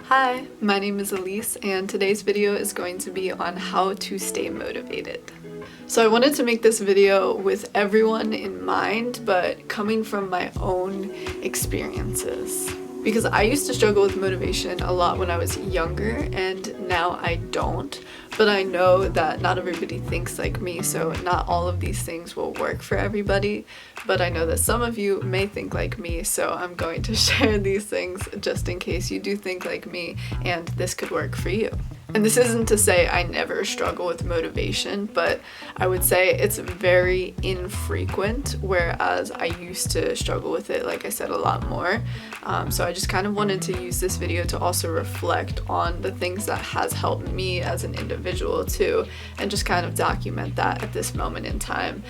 Hi, my name is Elise, and today's video is going to be on how to stay motivated. So I wanted to make this video with everyone in mind, but coming from my own experiences. Because I used to struggle with motivation a lot when I was younger, and now I don't. But I know that not everybody thinks like me, so not all of these things will work for everybody. But I know that some of you may think like me, so I'm going to share these things just in case you do think like me and this could work for you. And this isn't to say I never struggle with motivation, but I would say it's very infrequent, whereas I used to struggle with it, like I said, a lot more. So I just kind of wanted to use this video to also reflect on the things that has helped me as an individual too, and just kind of document that at this moment in time,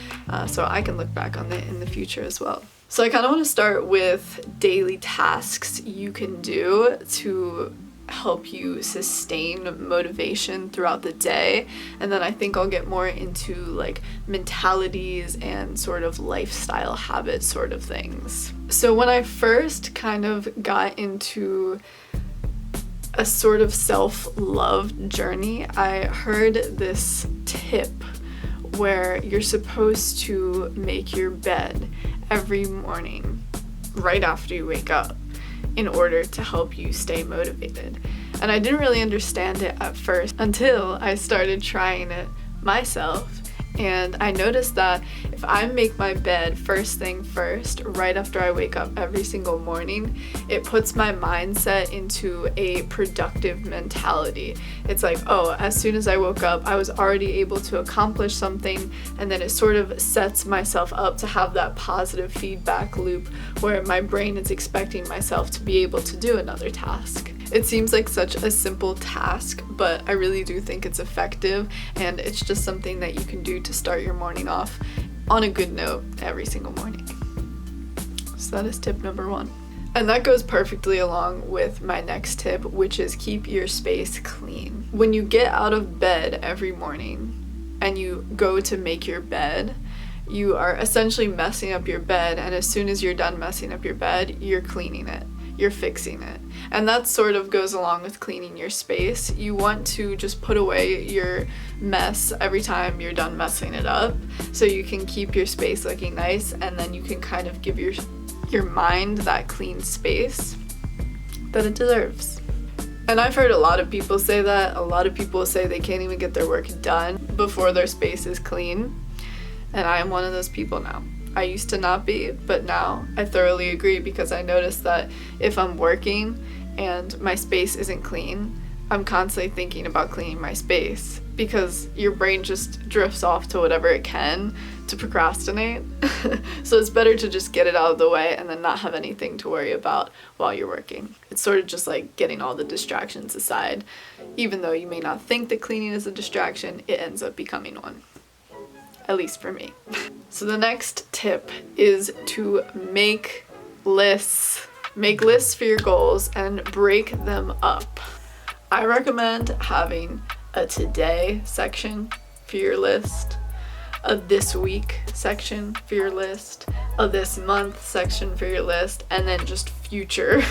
so I can look back on it in the future as well. So I kind of want to start with daily tasks you can do to help you sustain motivation throughout the day, and then I think I'll get more into like mentalities and sort of lifestyle habits sort of things. So when I first kind of got into a sort of self-love journey, I heard this tip where you're supposed to make your bed every morning right after you wake up in order to help you stay motivated. And I didn't really understand it at first until I started trying it myself. And I noticed that if I make my bed first thing first, right after I wake up every single morning, it puts my mindset into a productive mentality. It's like, oh, as soon as I woke up, I was already able to accomplish something, and then it sort of sets myself up to have that positive feedback loop where my brain is expecting myself to be able to do another task. It seems like such a simple task, but I really do think it's effective, and it's just something that you can do to start your morning off on a good note every single morning. So that is tip number 1. And that goes perfectly along with my next tip, which is keep your space clean. When you get out of bed every morning and you go to make your bed, you are essentially messing up your bed, and as soon as you're done messing up your bed, you're cleaning it. You're fixing it. And that sort of goes along with cleaning your space. You want to just put away your mess every time you're done messing it up, so you can keep your space looking nice, and then you can kind of give your mind that clean space that it deserves. And I've heard a lot of people say that. A lot of people say they can't even get their work done before their space is clean. And I am one of those people now. I used to not be, but now I thoroughly agree, because I notice that if I'm working and my space isn't clean, I'm constantly thinking about cleaning my space, because your brain just drifts off to whatever it can to procrastinate. So it's better to just get it out of the way and then not have anything to worry about while you're working. It's sort of just like getting all the distractions aside. Even though you may not think that cleaning is a distraction, it ends up becoming one. At least for me. So the next tip is to make lists. Make lists for your goals and break them up. I recommend having a today section for your list, a this week section for your list, a this month section for your list, and then just future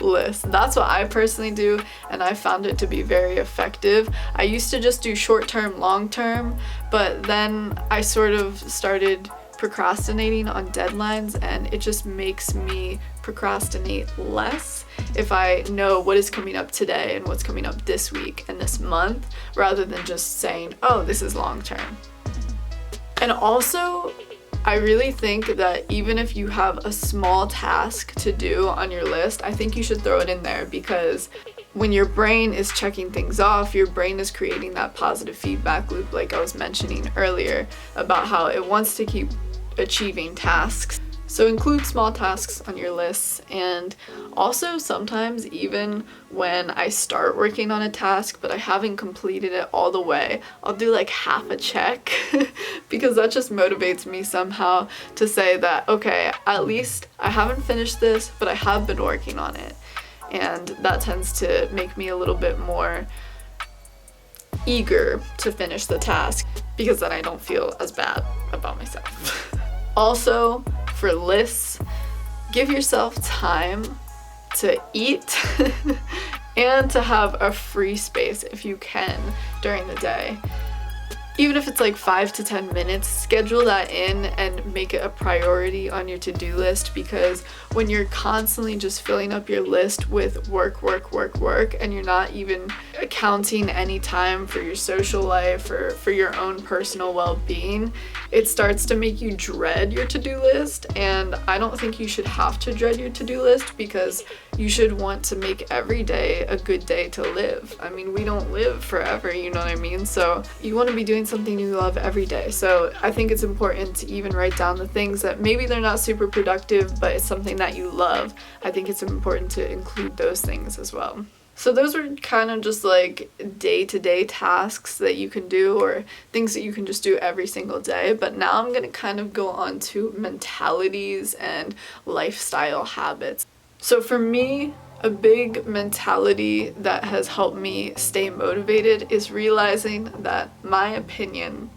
lists. That's what I personally do, and I found it to be very effective. I used to just do short-term, long-term, but then I sort of started procrastinating on deadlines, and it just makes me procrastinate less if I know what is coming up today and what's coming up this week and this month, rather than just saying, oh, this is long-term. And also, I really think that even if you have a small task to do on your list, I think you should throw it in there, because when your brain is checking things off, your brain is creating that positive feedback loop, like I was mentioning earlier, about how it wants to keep achieving tasks. So include small tasks on your lists, and also sometimes even when I start working on a task but I haven't completed it all the way, I'll do like half a check because that just motivates me somehow to say that, okay, at least I haven't finished this, but I have been working on it. And that tends to make me a little bit more eager to finish the task, because then I don't feel as bad about myself. Also, for lists, give yourself time to eat and to have a free space if you can during the day. Even if it's like 5 to 10 minutes, schedule that in and make it a priority on your to-do list, because when you're constantly just filling up your list with work, and you're not even accounting any time for your social life or for your own personal well-being, it starts to make you dread your to-do list. And I don't think you should have to dread your to-do list, because you should want to make every day a good day to live. I mean, we don't live forever, you know what I mean? So you want to be doing something you love every day. So I think it's important to even write down the things that maybe they're not super productive, but it's something that you love. I think it's important to include those things as well. So those are kind of just like day-to-day tasks that you can do, or things that you can just do every single day. But now I'm going to kind of go on to mentalities and lifestyle habits. So for me, a big mentality that has helped me stay motivated is realizing that my opinion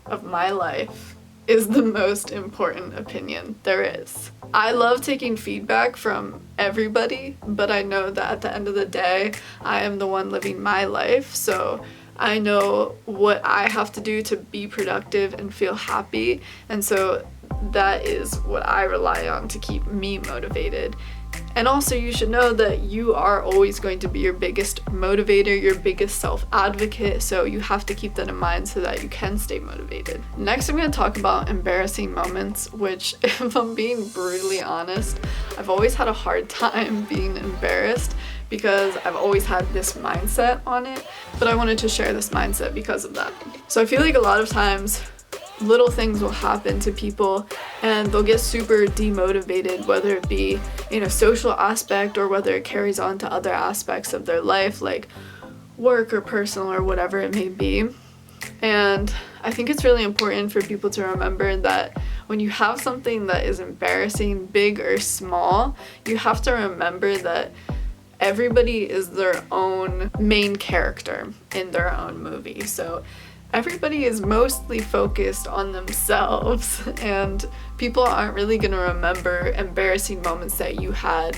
of my life is the most important opinion there is. I love taking feedback from everybody, but I know that at the end of the day, I am the one living my life. So I know what I have to do to be productive and feel happy. And so that is what I rely on to keep me motivated. And also, you should know that you are always going to be your biggest motivator, your biggest self-advocate, so you have to keep that in mind so that you can stay motivated. Next, I'm going to talk about embarrassing moments, which, if I'm being brutally honest, I've always had a hard time being embarrassed because I've always had this mindset on it, but I wanted to share this mindset because of that. So I feel like a lot of times, little things will happen to people and they'll get super demotivated, whether it be in a social aspect or whether it carries on to other aspects of their life, like work or personal or whatever it may be. And I think it's really important for people to remember that when you have something that is embarrassing, big or small, you have to remember that everybody is their own main character in their own movie. So everybody is mostly focused on themselves, and people aren't really going to remember embarrassing moments that you had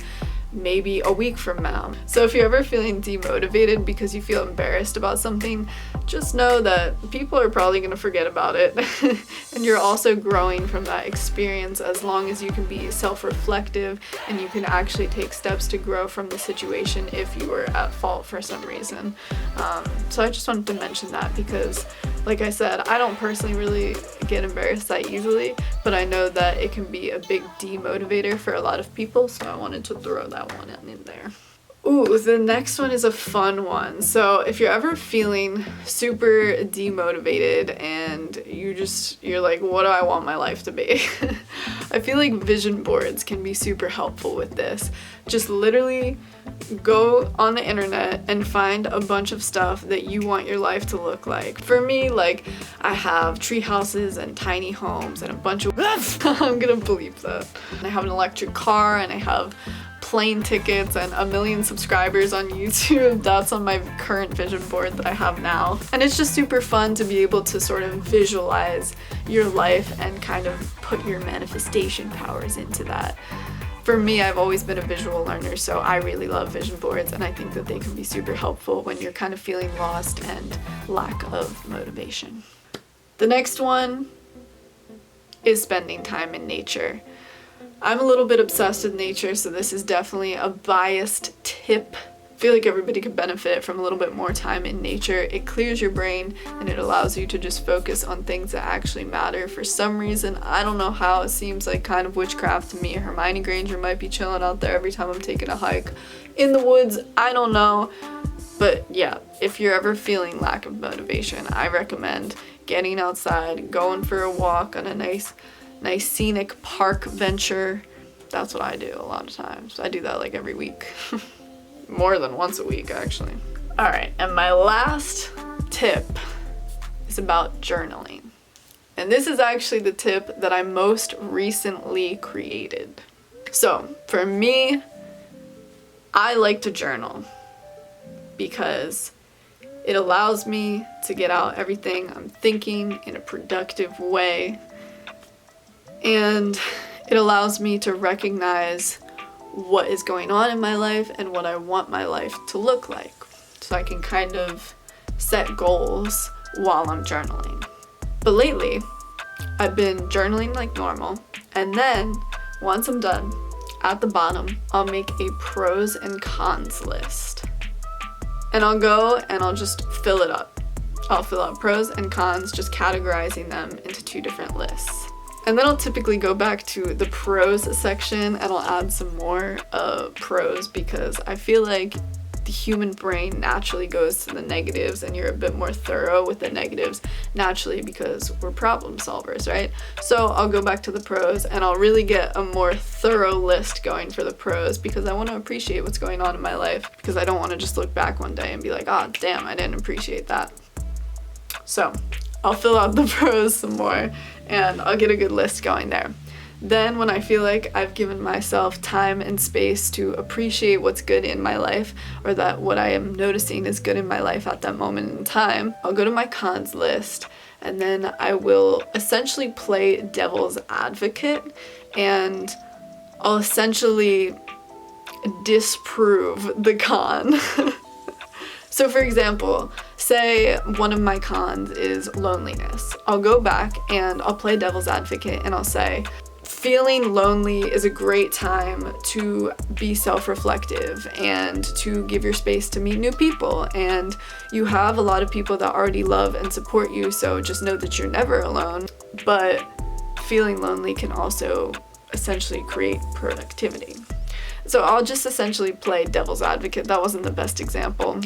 maybe a week from now. So if you're ever feeling demotivated because you feel embarrassed about something, just know that people are probably going to forget about it. And you're also growing from that experience, as long as you can be self-reflective and you can actually take steps to grow from the situation if you were at fault for some reason. So I just wanted to mention that because, like I said, I don't personally really get embarrassed that easily, but I know that it can be a big demotivator for a lot of people, so I wanted to throw that one in there. Ooh, the next one is a fun one. So if you're ever feeling super demotivated and you're like, what do I want my life to be? I feel like vision boards can be super helpful with this. Just literally go on the internet and find a bunch of stuff that you want your life to look like. For me, like, I have tree houses and tiny homes and a bunch of I'm gonna bleep that. And I have an electric car and I have plane tickets and 1 million subscribers on YouTube. That's on my current vision board that I have now. And it's just super fun to be able to sort of visualize your life and kind of put your manifestation powers into that. For me, I've always been a visual learner, so I really love vision boards, and I think that they can be super helpful when you're kind of feeling lost and lack of motivation. The next one is spending time in nature. I'm a little bit obsessed with nature, so this is definitely a biased tip. I feel like everybody could benefit from a little bit more time in nature. It clears your brain and it allows you to just focus on things that actually matter. For some reason, I don't know how, it seems like kind of witchcraft to me. Hermione Granger might be chilling out there every time I'm taking a hike in the woods. I don't know. But yeah, if you're ever feeling lack of motivation, I recommend getting outside, going for a walk on a nice scenic park venture. That's what I do a lot of times. I do that like every week. More than once a week, actually. All right, and my last tip is about journaling. And this is actually the tip that I most recently created. So for me, I like to journal because it allows me to get out everything I'm thinking in a productive way. And it allows me to recognize what is going on in my life and what I want my life to look like. So I can kind of set goals while I'm journaling. But lately, I've been journaling like normal, and then once I'm done, at the bottom, I'll make a pros and cons list. And I'll go and I'll just fill it up. I'll fill out pros and cons, just categorizing them into 2 different lists. And then I'll typically go back to the pros section and I'll add some more pros, because I feel like the human brain naturally goes to the negatives, and you're a bit more thorough with the negatives naturally because we're problem solvers, right? So I'll go back to the pros and I'll really get a more thorough list going for the pros, because I want to appreciate what's going on in my life, because I don't want to just look back one day and be like, oh damn, I didn't appreciate that. So I'll fill out the pros some more and I'll get a good list going there. Then when I feel like I've given myself time and space to appreciate what's good in my life, or that what I am noticing is good in my life at that moment in time, I'll go to my cons list, and then I will essentially play devil's advocate, and I'll essentially disprove the con. So for example, say one of my cons is loneliness. I'll go back and I'll play devil's advocate and I'll say, feeling lonely is a great time to be self-reflective and to give your space to meet new people, and you have a lot of people that already love and support you, so just know that you're never alone. But feeling lonely can also essentially create productivity. So I'll just essentially play devil's advocate. That wasn't the best example,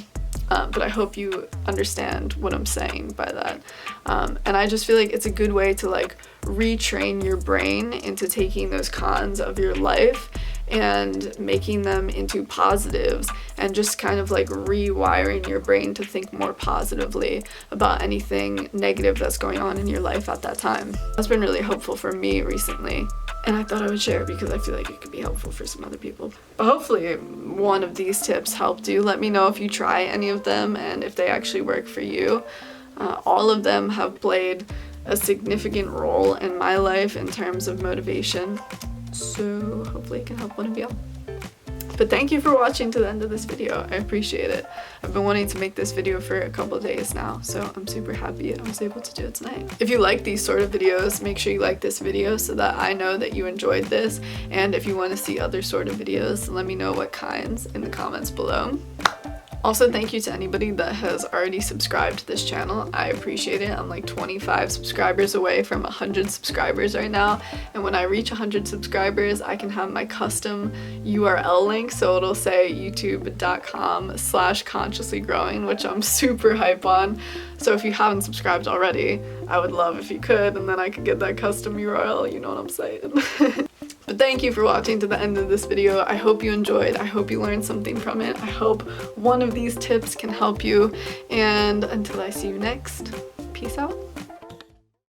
but I hope you understand what I'm saying by that. And I just feel like it's a good way to like retrain your brain into taking those cons of your life and making them into positives, and just kind of like rewiring your brain to think more positively about anything negative that's going on in your life at that time. That's been really helpful for me recently, and I thought I would share because I feel like it could be helpful for some other people. But hopefully one of these tips helped you. Let me know if you try any of them and if they actually work for you. All of them have played a significant role in my life in terms of motivation, so hopefully it can help one of y'all. But thank you for watching to the end of this video. I appreciate it. I've been wanting to make this video for a couple days now, so I'm super happy I was able to do it tonight. If you like these sort of videos, make sure you like this video so that I know that you enjoyed this, and if you want to see other sort of videos, let me know what kinds in the comments below. Also, thank you to anybody that has already subscribed to this channel. I appreciate it. I'm like 25 subscribers away from 100 subscribers right now, and when I reach 100 subscribers, I can have my custom URL link, so it'll say youtube.com/consciouslygrowing, which I'm super hype on. So if you haven't subscribed already, I would love if you could, and then I could get that custom URL, you know what I'm saying? But thank you for watching to the end of this video. I hope you enjoyed. I hope you learned something from it. I hope one of these tips can help you. And until I see you next, peace out.